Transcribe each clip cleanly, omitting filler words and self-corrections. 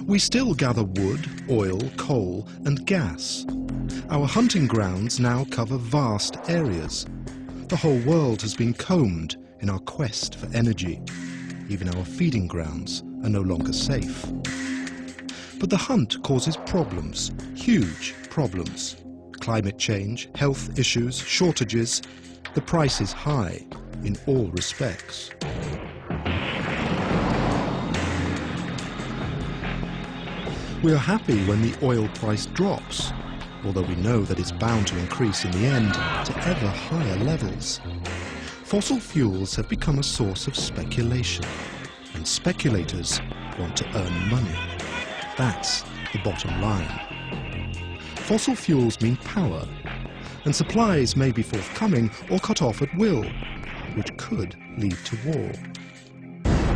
We still gather wood, oil, coal and gas. Our hunting grounds now cover vast areas. The whole world has been combed in our quest for energy. Even our feeding grounds are no longer safe. But the hunt causes problems, huge problems. Climate change, health issues, shortages. The price is high in all respects. We are happy when the oil price drops, although we know that it's bound to increase in the end to ever higher levels. Fossil fuels have become a source of speculation, and speculators want to earn money. That's the bottom line. Fossil fuels mean power, and supplies may be forthcoming or cut off at will, which could lead to war.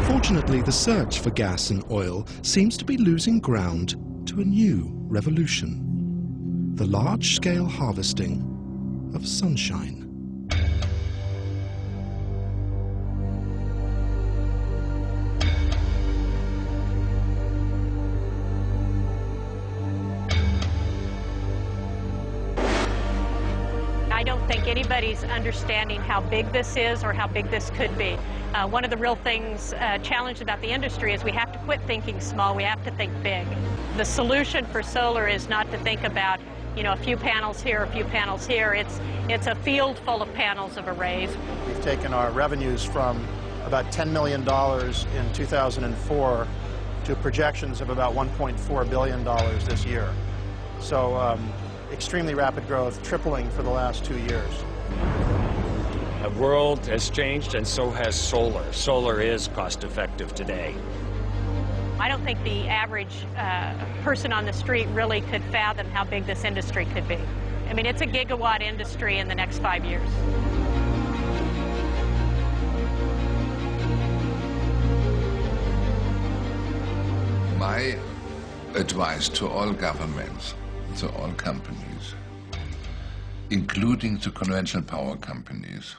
Fortunately, the search for gas and oil seems to be losing ground to a new revolution: the large-scale harvesting of sunshine. I don't think anybody's understanding how big this is or how big this could be. One of the real things, challenge about the industry is we have to quit thinking small, we have to think big. The solution for solar is not to think about, you know, a few panels here, a few panels here. It's a field full of panels of arrays. We've taken our revenues from about $10 million in 2004 to projections of about $1.4 billion this year. So extremely rapid growth, tripling for the last 2 years. The world has changed, and so has solar. Solar is cost-effective today. I don't think the average person on the street really could fathom how big this industry could be. I mean, it's a gigawatt industry in the next 5 years. My advice to all governments, to all companies, including the conventional power companies,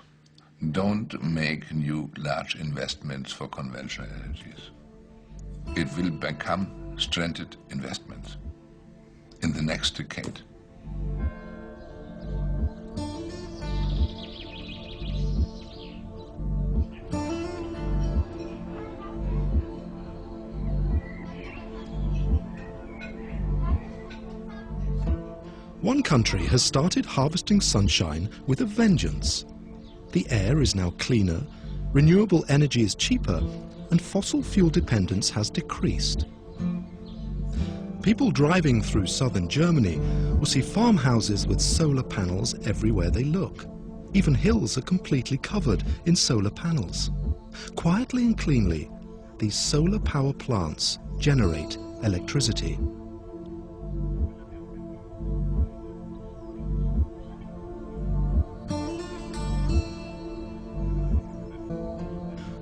don't make new large investments for conventional energies. It will become stranded investments in the next decade. One country has started harvesting sunshine with a vengeance. The air is now cleaner, renewable energy is cheaper, and fossil fuel dependence has decreased. People driving through southern Germany will see farmhouses with solar panels everywhere they look. Even hills are completely covered in solar panels. Quietly and cleanly, these solar power plants generate electricity.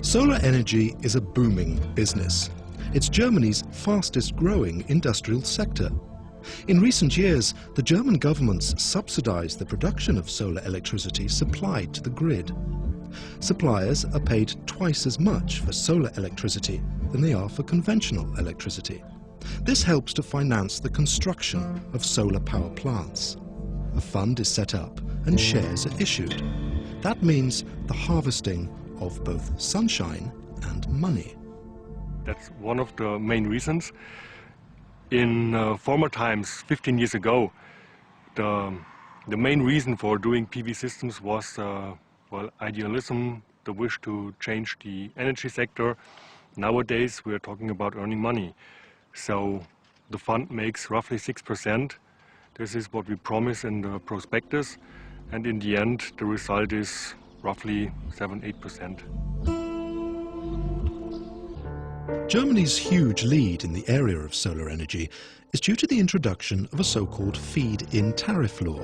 Solar energy is a booming business. It's Germany's fastest growing industrial sector. In recent years, the German governments subsidized the production of solar electricity supplied to the grid. Suppliers are paid twice as much for solar electricity than they are for conventional electricity. This helps to finance the construction of solar power plants. A fund is set up and shares are issued. That means the harvesting of both sunshine and money. That's one of the main reasons. In former times, 15 years ago, the main reason for doing PV systems was well, idealism, the wish to change the energy sector. Nowadays, we are talking about earning money. So the fund makes roughly 6%. This is what we promise in the prospectus. And in the end, the result is roughly 7–8%. Germany's huge lead in the area of solar energy is due to the introduction of a so-called feed-in tariff law.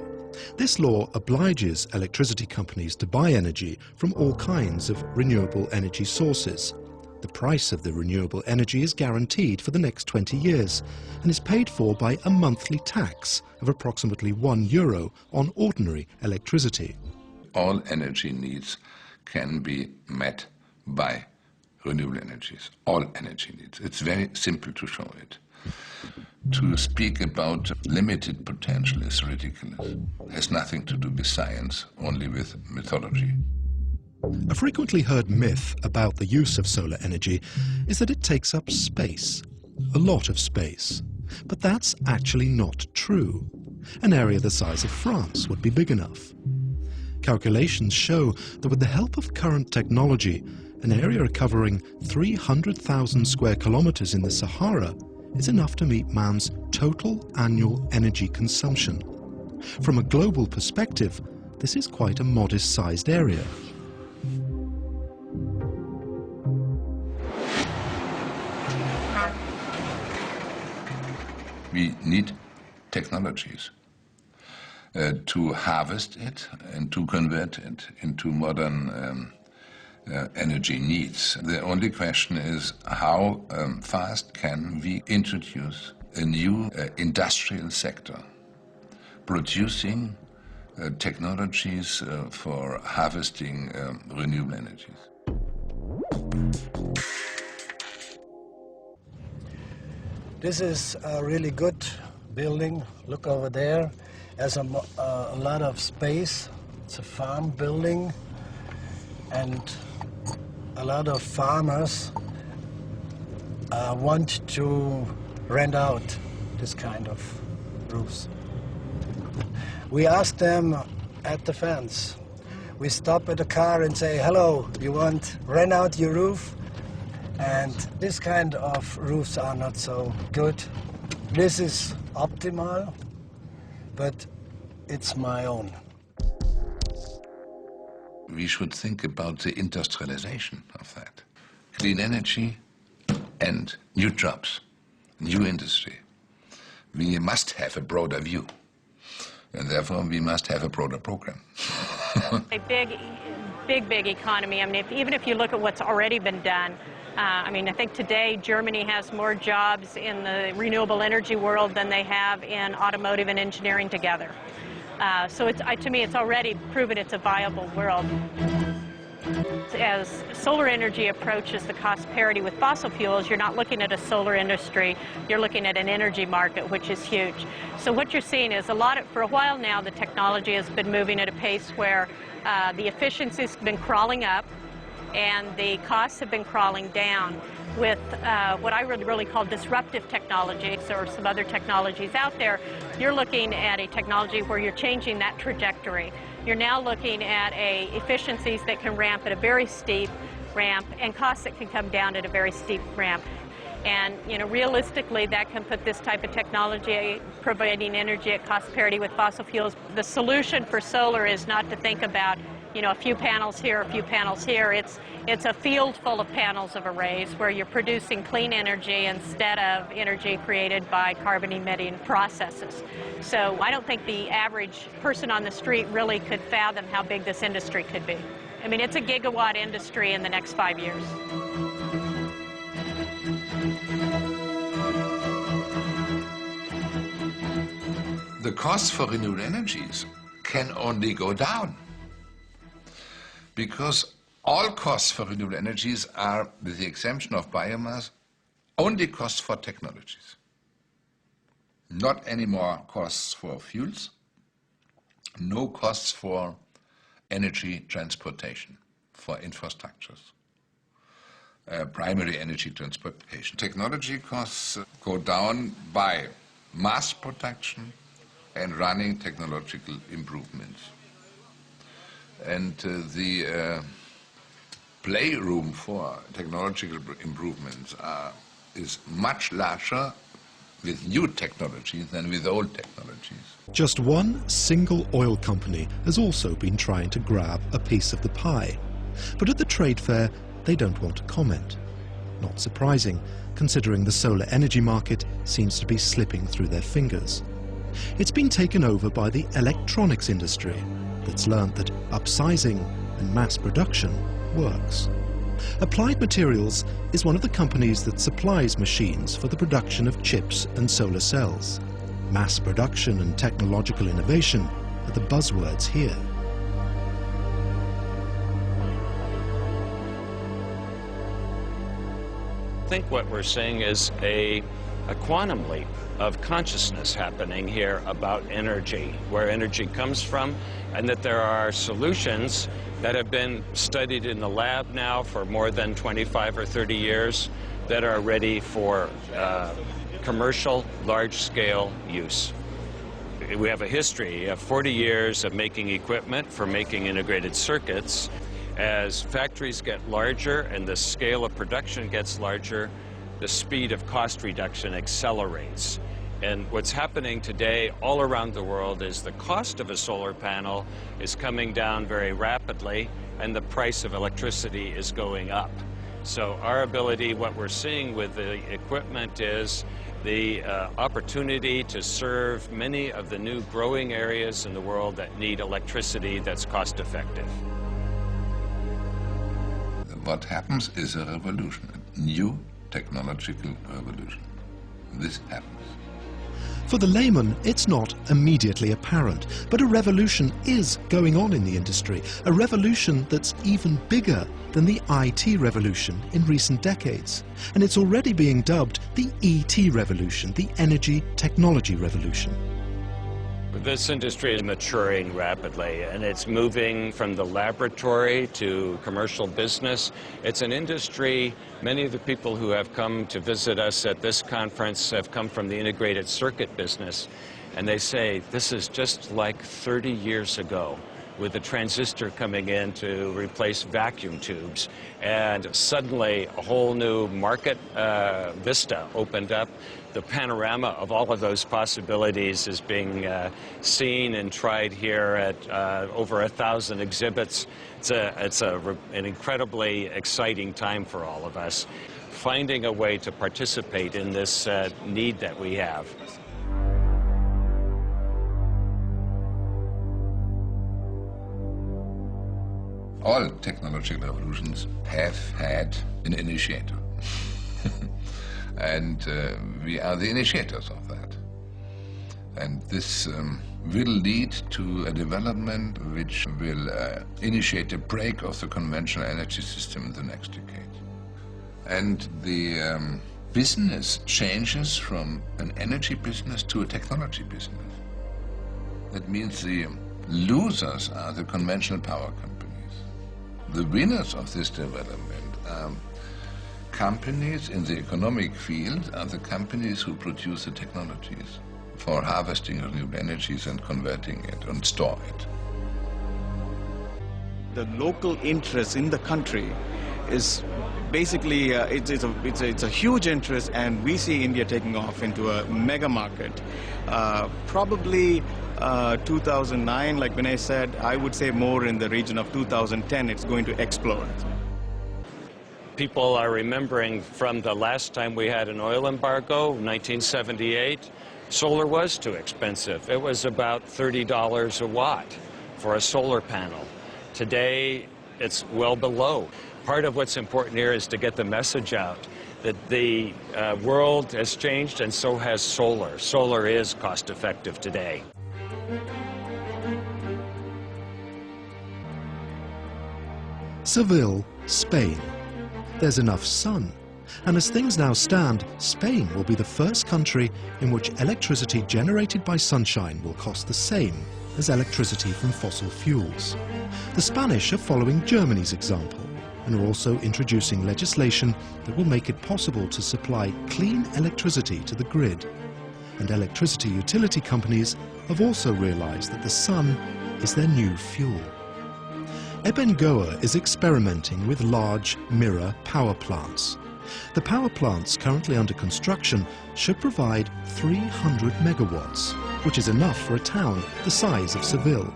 This law obliges electricity companies to buy energy from all kinds of renewable energy sources. The price of the renewable energy is guaranteed for the next 20 years and is paid for by a monthly tax of approximately €1 on ordinary electricity. All energy needs can be met by renewable energies, all energy needs. It's very simple to show it. To speak about limited potential is ridiculous. It has nothing to do with science, only with mythology. A frequently heard myth about the use of solar energy is that it takes up space, a lot of space. But that's actually not true. An area the size of France would be big enough. Calculations show that with the help of current technology, an area covering 300,000 square kilometers in the Sahara is enough to meet man's total annual energy consumption. From a global perspective, this is quite a modest-sized area. We need technologies to harvest it and to convert it into modern energy needs. The only question is how fast can we introduce a new industrial sector producing technologies for harvesting renewable energies. This is a really good building. Look over there. There's a lot of space. It's a farm building, and a lot of farmers want to rent out this kind of roofs. We ask them at the fence. We stop at the car and say, hello, you want rent out your roof? And this kind of roofs are not so good. This is optimal, but it's my own. We should think about the industrialization of that. Clean energy and new jobs, new industry. We must have a broader view, and therefore we must have a broader program. A big economy. I mean, even if you look at what's already been done, I mean, I think today Germany has more jobs in the renewable energy world than they have in automotive and engineering together. So it's, to me, it's already proven it's a viable world. As solar energy approaches the cost parity with fossil fuels, you're not looking at a solar industry, you're looking at an energy market, which is huge. So what you're seeing is for a while now, the technology has been moving at a pace where the efficiency's been crawling up and the costs have been crawling down. With what I would really call disruptive technologies or some other technologies out there, you're looking at a technology where you're changing that trajectory. You're now looking at efficiencies that can ramp at a very steep ramp and costs that can come down at a very steep ramp. And realistically, that can put this type of technology providing energy at cost parity with fossil fuels. The solution for solar is not to think about a few panels here, a few panels here. It's a field full of panels of arrays where you're producing clean energy instead of energy created by carbon-emitting processes. So I don't think the average person on the street really could fathom how big this industry could be. I mean, it's a gigawatt industry in the next 5 years. The costs for renewable energies can only go down, because all costs for renewable energies are, with the exemption of biomass, only costs for technologies. Not any more costs for fuels, no costs for energy transportation, for infrastructures, primary energy transportation. Technology costs go down by mass production and running technological improvements. And the playroom for technological improvements is much larger with new technologies than with old technologies. Just one single oil company has also been trying to grab a piece of the pie. But at the trade fair, they don't want to comment. Not surprising, considering the solar energy market seems to be slipping through their fingers. It's been taken over by the electronics industry that's learned that upsizing and mass production works. Applied Materials is one of the companies that supplies machines for the production of chips and solar cells. Mass production and technological innovation are the buzzwords here. think what we're seeing is a quantum leap of consciousness happening here about energy, where energy comes from, and that there are solutions that have been studied in the lab now for more than 25 or 30 years that are ready for commercial, large-scale use. We have a history of 40 years of making equipment for making integrated circuits. As factories get larger and the scale of production gets larger, the speed of cost reduction accelerates. And what's happening today all around the world is the cost of a solar panel is coming down very rapidly, and the price of electricity is going up. So our ability, what we're seeing with the equipment is the opportunity to serve many of the new growing areas in the world that need electricity that's cost effective. What happens is a revolution, a new technological revolution. This happens. For the layman, it's not immediately apparent, but a revolution is going on in the industry, a revolution that's even bigger than the IT revolution in recent decades. And it's already being dubbed the ET revolution, the energy technology revolution. This industry is maturing rapidly, and it's moving from the laboratory to commercial business. It's an industry, many of the people who have come to visit us at this conference have come from the integrated circuit business, and they say this is just like 30 years ago, with the transistor coming in to replace vacuum tubes. And suddenly a whole new market vista opened up. The panorama of all of those possibilities is being seen and tried here at over 1,000 exhibits. It's an incredibly exciting time for all of us, finding a way to participate in this need that we have. All technological revolutions have had an initiator. And we are the initiators of that. And this will lead to a development which will initiate a break of the conventional energy system in the next decade. And the business changes from an energy business to a technology business. That means the losers are the conventional power companies. The winners of this development are companies in the economic field, are the companies who produce the technologies for harvesting renewable energies and converting it and store it. The local interest in the country is basically, it's a huge interest, and we see India taking off into a mega market. Probably 2009, like Vinay said, I would say more in the region of 2010, it's going to explode. People are remembering from the last time we had an oil embargo, 1978, solar was too expensive. It was about $30 a watt for a solar panel. Today, it's well below. Part of what's important here is to get the message out that the world has changed, and so has solar. Solar is cost-effective today. Seville, Spain. There's enough sun, and as things now stand, Spain will be the first country in which electricity generated by sunshine will cost the same as electricity from fossil fuels. The Spanish are following Germany's example and are also introducing legislation that will make it possible to supply clean electricity to the grid. And electricity utility companies have also realized that the sun is their new fuel. Ebengoa is experimenting with large mirror power plants. The power plants currently under construction should provide 300 megawatts, which is enough for a town the size of Seville.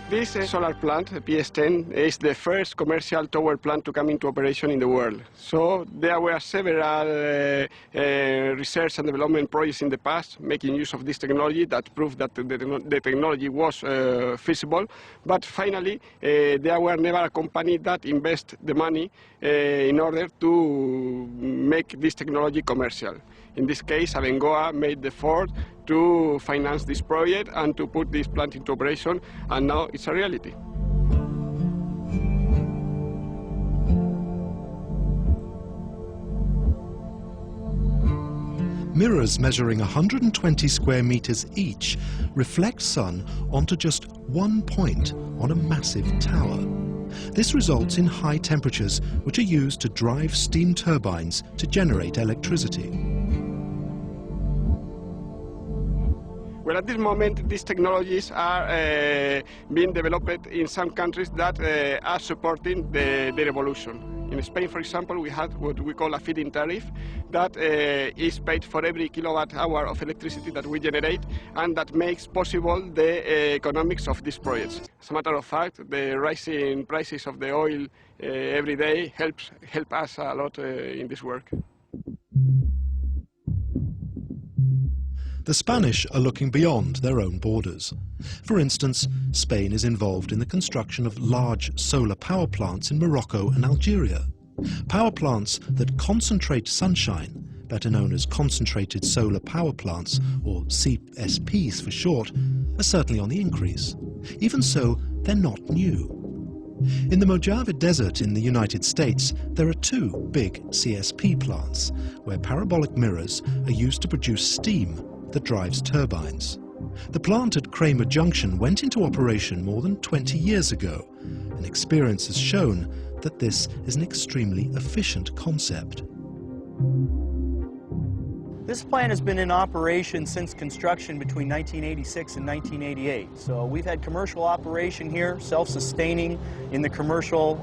This solar plant, PS10, is the first commercial tower plant to come into operation in the world. So there were several research and development projects in the past making use of this technology that proved that the technology was feasible. But finally, there were never a company that invested the money in order to make this technology commercial. In this case, Abengoa made the effort to finance this project and to put this plant into operation, and now it's a reality. Mirrors measuring 120 square meters each reflect sun onto just one point on a massive tower. This results in high temperatures, which are used to drive steam turbines to generate electricity. Well, at this moment, these technologies are being developed in some countries that are supporting the revolution. In Spain, for example, we have what we call a feed-in tariff that is paid for every kilowatt hour of electricity that we generate, and that makes possible the economics of these projects. As a matter of fact, the rising prices of the oil every day help us a lot in this work. The Spanish are looking beyond their own borders. For instance, Spain is involved in the construction of large solar power plants in Morocco and Algeria. Power plants that concentrate sunshine, better known as concentrated solar power plants, or CSPs for short, are certainly on the increase. Even so, they're not new. In the Mojave Desert in the United States, there are two big CSP plants, where parabolic mirrors are used to produce steam that drives turbines. The plant at Kramer Junction went into operation more than 20 years ago, and experience has shown that this is an extremely efficient concept. This plant has been in operation since construction between 1986 and 1988. So we've had commercial operation here, self-sustaining in the commercial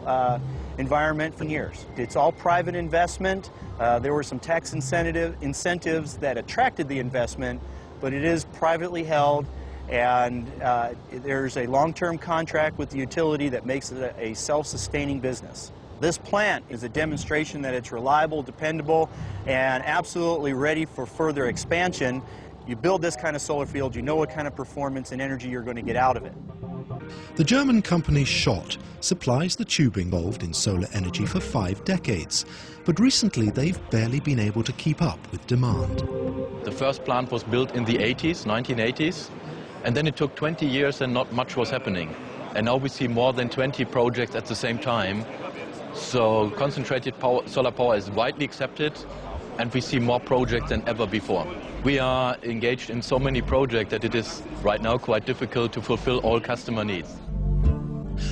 environment for years. It's all private investment. There were some tax incentives that attracted the investment, but it is privately held, and there's a long-term contract with the utility that makes it a self-sustaining business. This plant is a demonstration that it's reliable, dependable, and absolutely ready for further expansion. You build this kind of solar field, you know what kind of performance and energy you're going to get out of it. The German company Schott supplies the tubing involved in solar energy for 5 decades, but recently they've barely been able to keep up with demand. The first plant was built in the 1980s, and then it took 20 years and not much was happening. And now we see more than 20 projects at the same time. So concentrated solar power is widely accepted, and we see more projects than ever before. We are engaged in so many projects that it is right now quite difficult to fulfill all customer needs.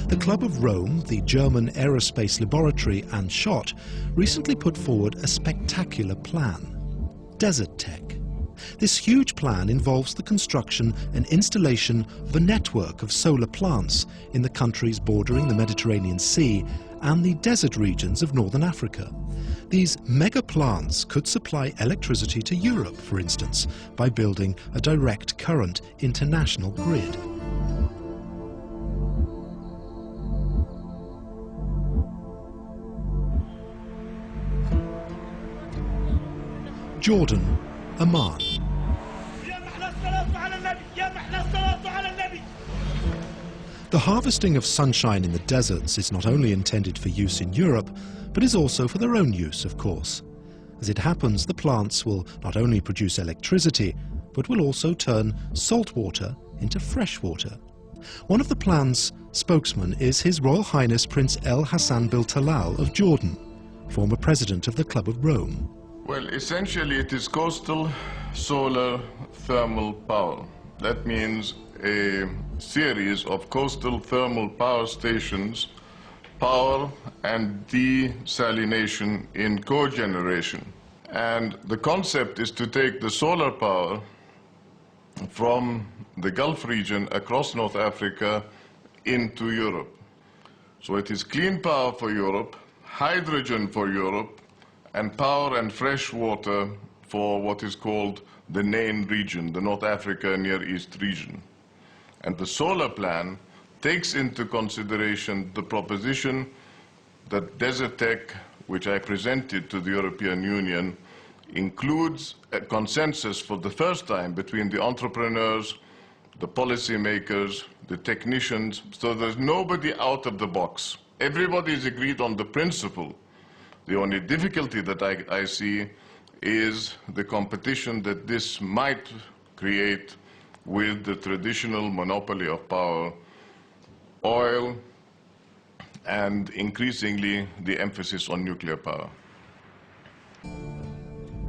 The Club of Rome, the German aerospace laboratory, and Schott recently put forward a spectacular plan, Desert Tech. This huge plan involves the construction and installation of a network of solar plants in the countries bordering the Mediterranean Sea and the desert regions of northern Africa. These mega plants could supply electricity to Europe, for instance, by building a direct current international grid. Jordan, Amman. The harvesting of sunshine in the deserts is not only intended for use in Europe, but is also for their own use, of course. As it happens, the plants will not only produce electricity, but will also turn salt water into fresh water. One of the plan's spokesmen is His Royal Highness Prince El Hassan Bil Talal of Jordan, former president of the Club of Rome. Well, essentially it is coastal solar thermal power. That means a series of coastal thermal power stations, power and desalination in cogeneration. And the concept is to take the solar power from the Gulf region across North Africa into Europe. So it is clean power for Europe, hydrogen for Europe, and power and fresh water for what is called the NAIN region, the North Africa Near East region. And the solar plan takes into consideration the proposition that Desert Tech, which I presented to the European Union, includes a consensus for the first time between the entrepreneurs, the policymakers, the technicians, so there's nobody out of the box. Everybody is agreed on the principle. The only difficulty that I see is the competition that this might create with the traditional monopoly of power, oil, and increasingly the emphasis on nuclear power.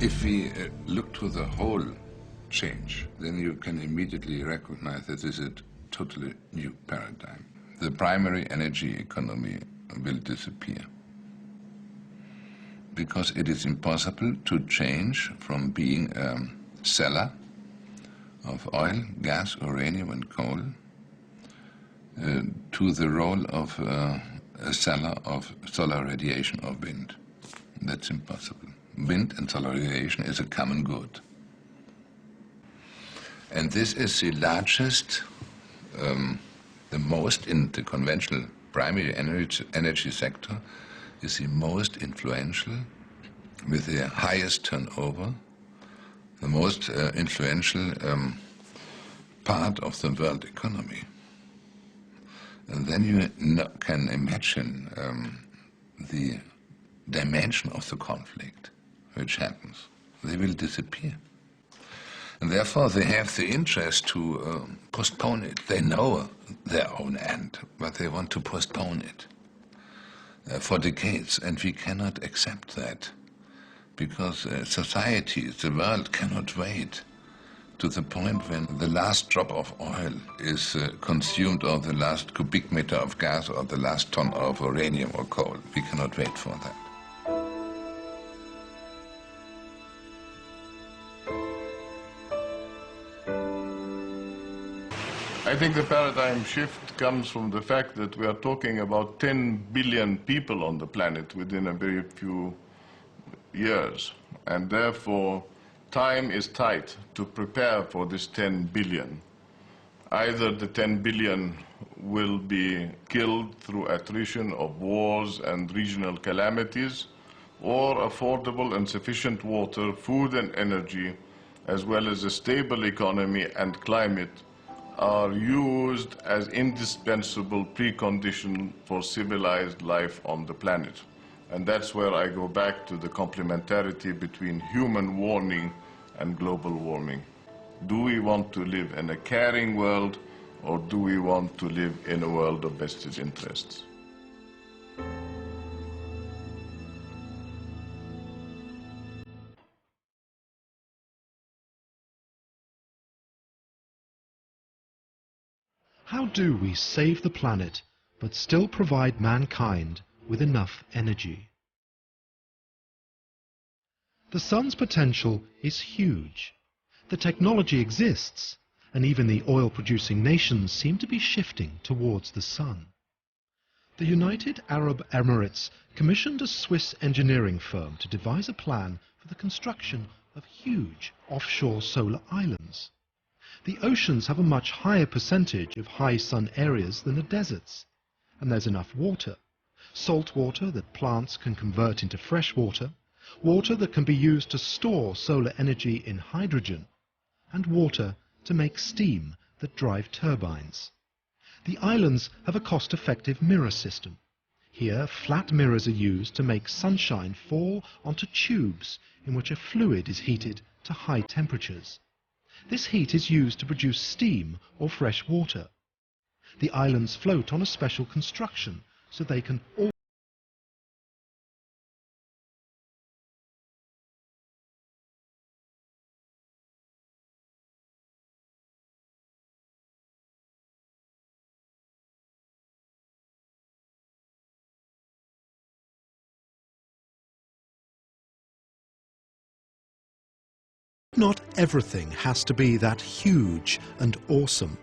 If we look to the whole change, then you can immediately recognize that this is a totally new paradigm. The primary energy economy will disappear because it is impossible to change from being a seller of oil, gas, uranium and coal to the role of a seller of solar radiation or wind. That's impossible. Wind and solar radiation is a common good. And this is the largest, the most in the conventional primary energy sector, is the most influential, with the highest turnover, the most influential part of the world economy. And then you can imagine the dimension of the conflict which happens. They will disappear. And therefore they have the interest to postpone it. They know their own end, but they want to postpone it for decades. And we cannot accept that, because society, the world cannot wait to the point when the last drop of oil is consumed, or the last cubic meter of gas, or the last ton of uranium or coal. We cannot wait for that. I think the paradigm shift comes from the fact that we are talking about 10 billion people on the planet within a very few years. And therefore, time is tight to prepare for this 10 billion. Either the 10 billion will be killed through attrition of wars and regional calamities, or affordable and sufficient water, food and energy, as well as a stable economy and climate, are used as indispensable precondition for civilized life on the planet. And that's where I go back to the complementarity between human warming and global warming. Do we want to live in a caring world, or do we want to live in a world of vested interests? How do we save the planet but still provide mankind with enough energy? The sun's potential is huge. The technology exists, and even the oil-producing nations seem to be shifting towards the sun. The United Arab Emirates commissioned a Swiss engineering firm to devise a plan for the construction of huge offshore solar islands. The oceans have a much higher percentage of high sun areas than the deserts, and there's enough water. Salt water that plants can convert into fresh water, water that can be used to store solar energy in hydrogen, and water to make steam that drive turbines. The islands have a cost-effective mirror system. Here, flat mirrors are used to make sunshine fall onto tubes in which a fluid is heated to high temperatures. This heat is used to produce steam or fresh water. The islands float on a special construction so they can all Not everything has to be that huge and awesome.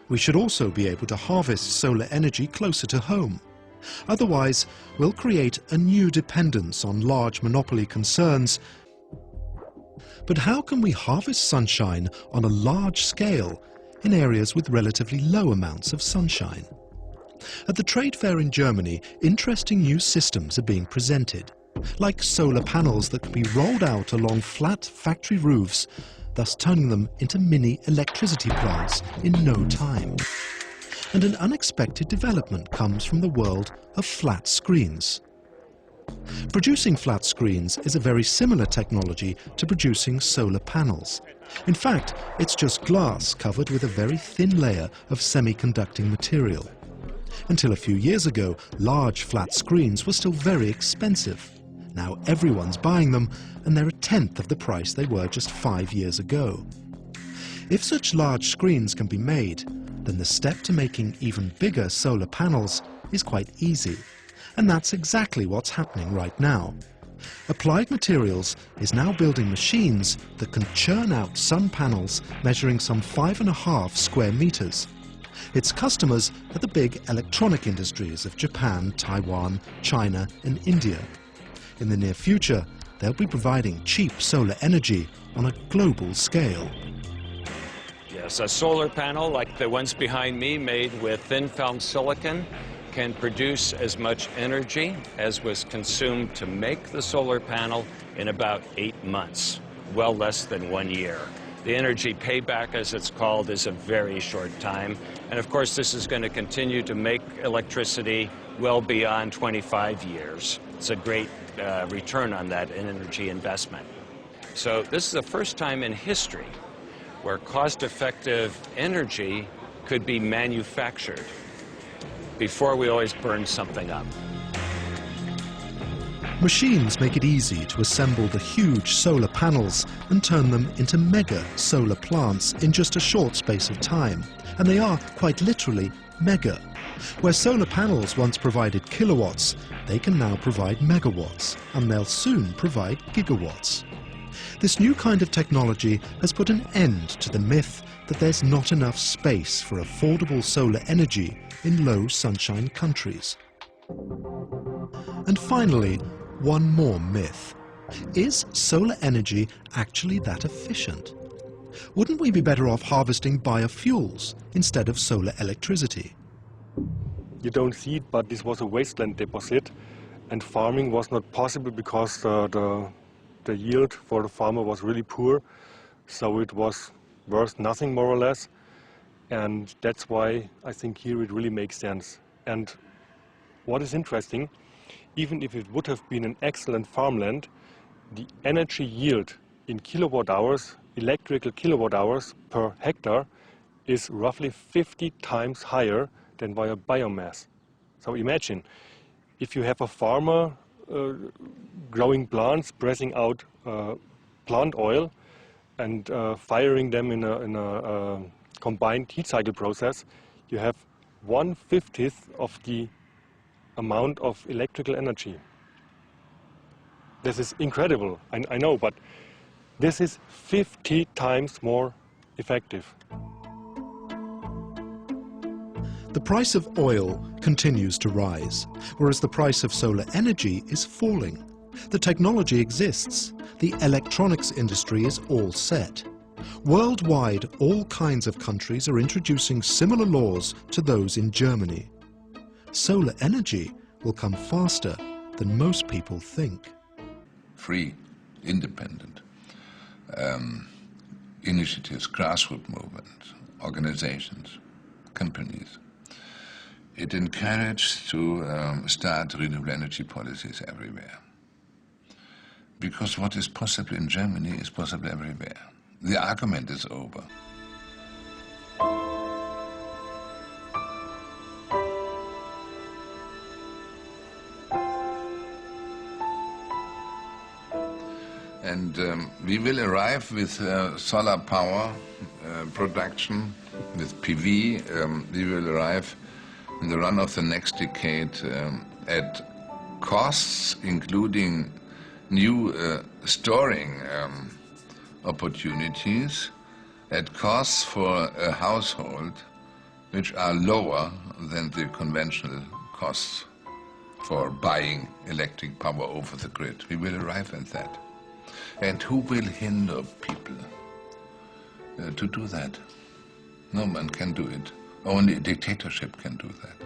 We should also be able to harvest solar energy closer to home. Otherwise, we'll create a new dependence on large monopoly concerns. But how can we harvest sunshine on a large scale in areas with relatively low amounts of sunshine? At the trade fair in Germany, interesting new systems are being presented, like solar panels that can be rolled out along flat factory roofs, thus turning them into mini electricity plants in no time. And an unexpected development comes from the world of flat screens. Producing flat screens is a very similar technology to producing solar panels. In fact, it's just glass covered with a very thin layer of semiconducting material. Until a few years ago, large flat screens were still very expensive. Now everyone's buying them, and there are 1/10 of the price they were just 5 years ago. If such large screens can be made, then the step to making even bigger solar panels is quite easy. And that's exactly what's happening right now. Applied Materials is now building machines that can churn out sun panels measuring some 5.5 square meters. Its customers are the big electronic industries of Japan, Taiwan, China and India. In the near future, they'll be providing cheap solar energy on a global scale. Yes, a solar panel like the ones behind me made with thin film silicon can produce as much energy as was consumed to make the solar panel in about 8 months, well less than 1 year. The energy payback, as it's called, is a very short time. And of course, this is going to continue to make electricity well beyond 25 years. It's a great return on that energy investment. So this is the first time in history where cost-effective energy could be manufactured. Before, we always burn something up. Machines make it easy to assemble the huge solar panels and turn them into mega solar plants in just a short space of time. And they are, quite literally, mega. Where solar panels once provided kilowatts, they can now provide megawatts, and they'll soon provide gigawatts. This new kind of technology has put an end to the myth that there's not enough space for affordable solar energy in low sunshine countries. And finally, one more myth. Is solar energy actually that efficient? Wouldn't we be better off harvesting biofuels instead of solar electricity? You don't see it, but this was a wasteland deposit, and farming was not possible because the yield for the farmer was really poor, so it was worth nothing more or less. And that's why I think here it really makes sense. And what is interesting, even if it would have been an excellent farmland, the energy yield in kilowatt hours, electrical kilowatt hours per hectare, is roughly 50 times higher than via biomass. So imagine, if you have a farmer growing plants, pressing out plant oil and firing them in a combined heat cycle process, you have 1/50 of the amount of electrical energy. This is incredible, I know, but this is 50 times more effective. The price of oil continues to rise, whereas the price of solar energy is falling. The technology exists. The electronics industry is all set. Worldwide, all kinds of countries are introducing similar laws to those in Germany. Solar energy will come faster than most people think. Free, independent initiatives, grassroots movements, organizations, companies. It encouraged to start renewable energy policies everywhere. Because what is possible in Germany is possible everywhere. The argument is over. And we will arrive with solar power production, with PV. We will arrive in the run of the next decade at costs, including new storing opportunities, at costs for a household which are lower than the conventional costs for buying electric power over the grid. We will arrive at that. And who will hinder people to do that? No one can do it. Only a dictatorship can do that.